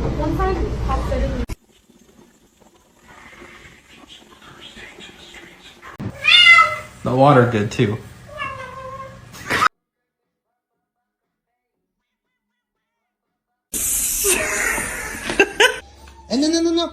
One time, Pop said it. The water did too. Non.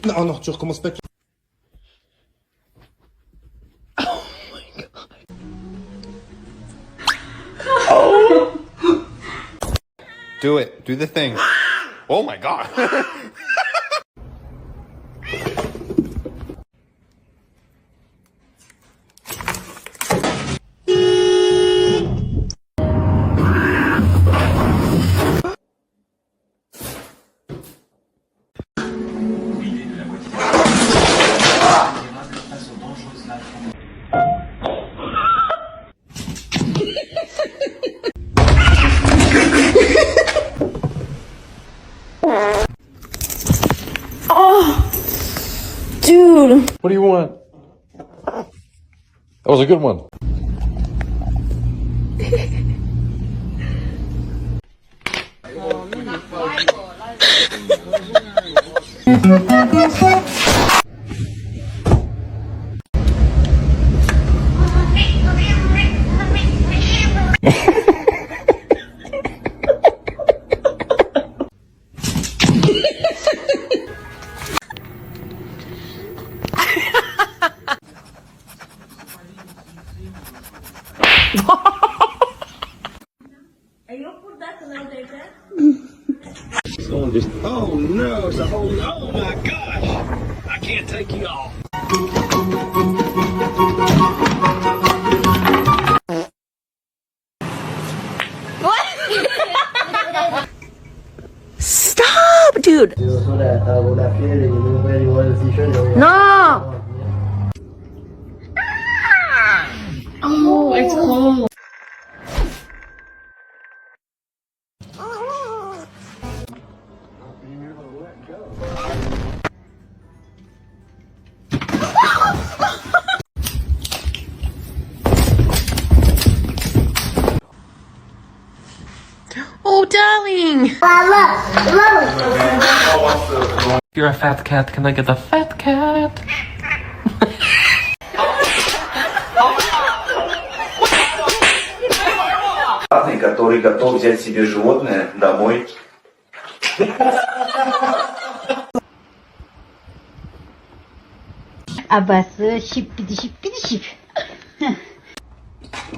Non, non, tu recommences pas. Oh my god. Oh! Do it. Do the thing. Oh my god. Dude. What do you want? That was a good one. Someone just, oh no, it's a whole, oh my gosh, I can't take you off. Stop, dude. No. Oh, it's cold. Oh, darling. If you're a fat cat, can I get a fat cat? Который готов взять себе животное домой. Abası şip pidi şip pidi şip.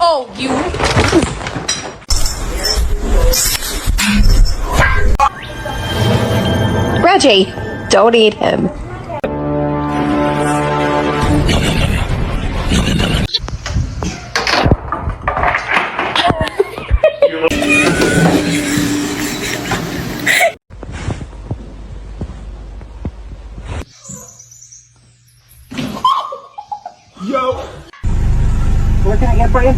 Oh, you. Reggie, don't eat him. Yo! What can I get for you?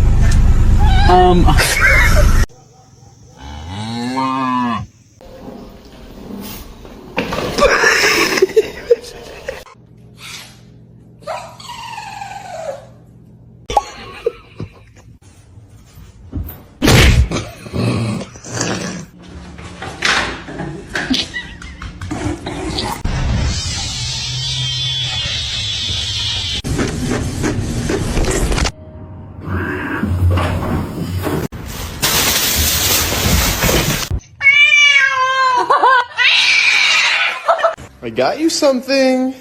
I got you something.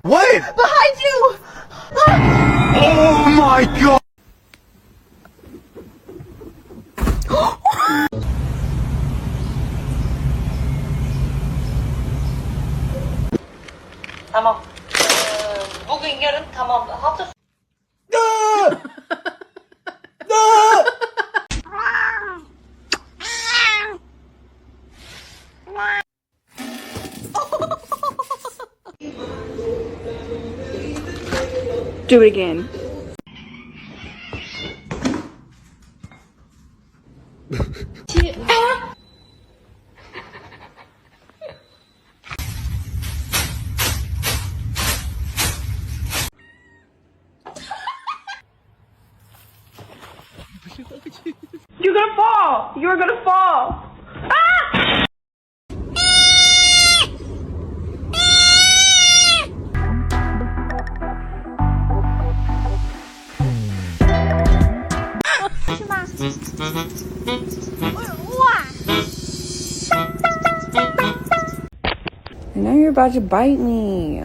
What? Behind you. Oh my god! Tamam. Bugün yarın tamam. Hafta Do it again. You're gonna fall. You're gonna fall. Ah! Now you're about to bite me.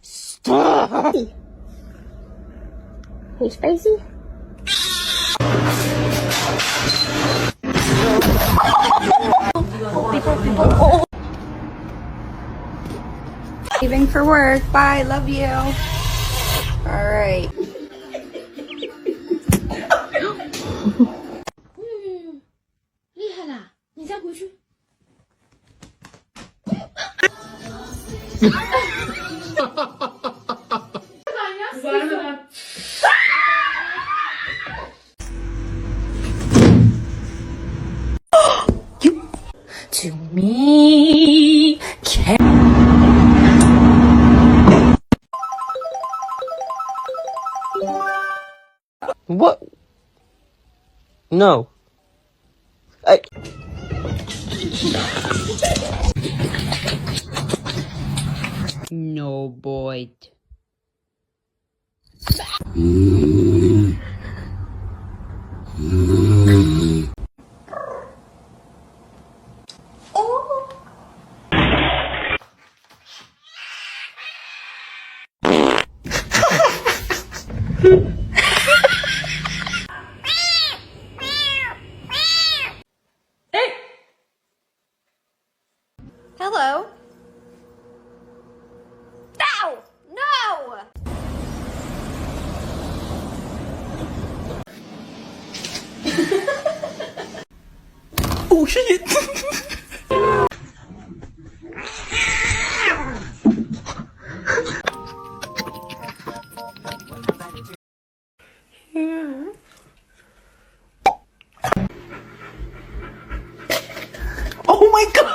Stop! Hey, Spicy? Leaving for work. Bye. Love you. All right. To me, What? No. No, boy. Hello. Ow! No! Oh shit! Oh my god!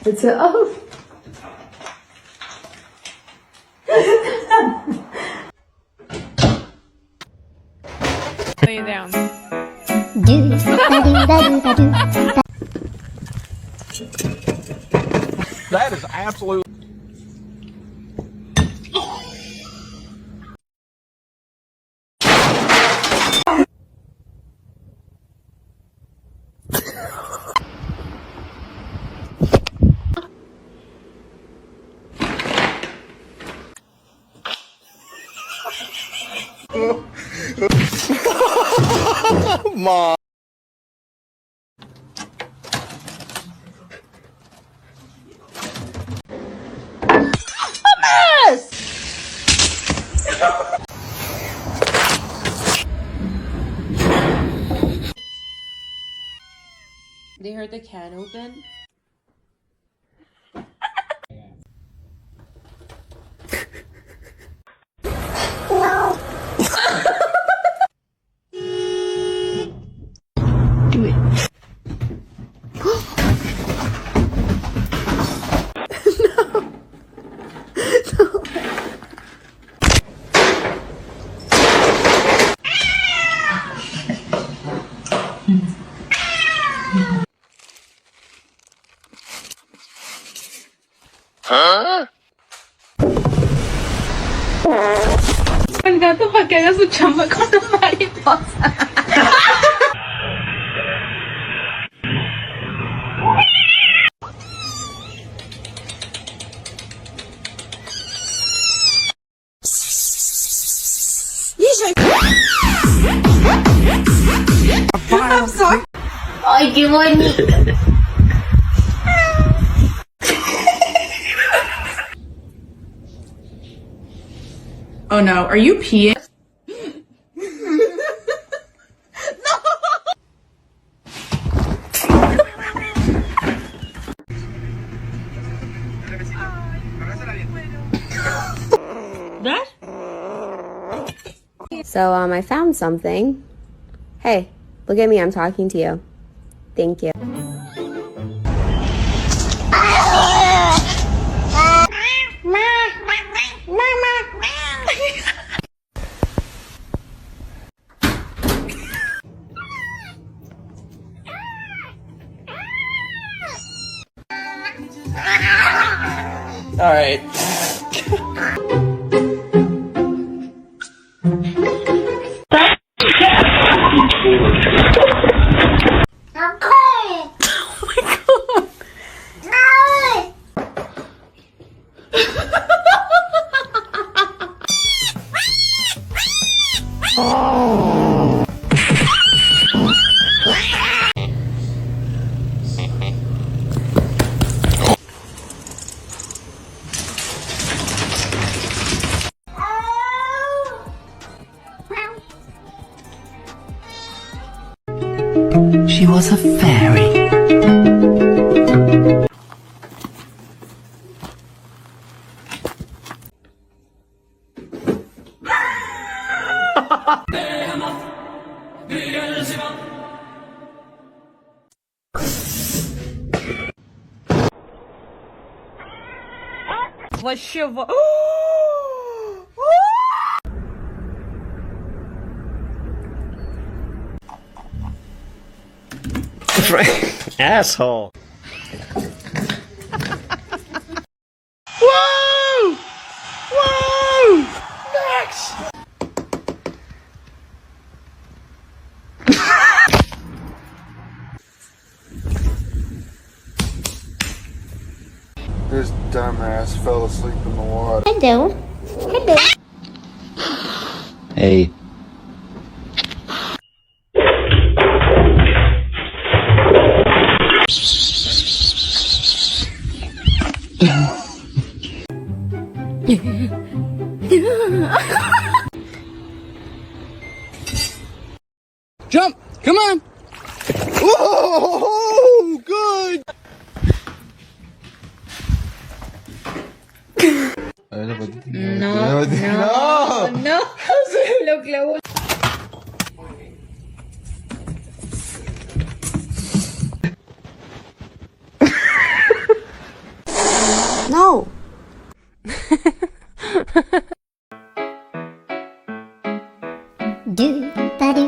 It's a oh. Lay it down. That is absolute. Mom. They heard the can open. Do it. El gato para que haga su chamba con la mariposa. I'm sorry. Ay, qué bonito. Oh no, are you peeing? So, I found something. Hey, look at me, I'm talking to you. Thank you. All right. She was a fairy. Вообще. Asshole. Whoa! Whoa! Max! This dumbass fell asleep in the water. Hello. Hello. Hey. Jump! Come on! Whoa! Good! No. Lo clavó. No!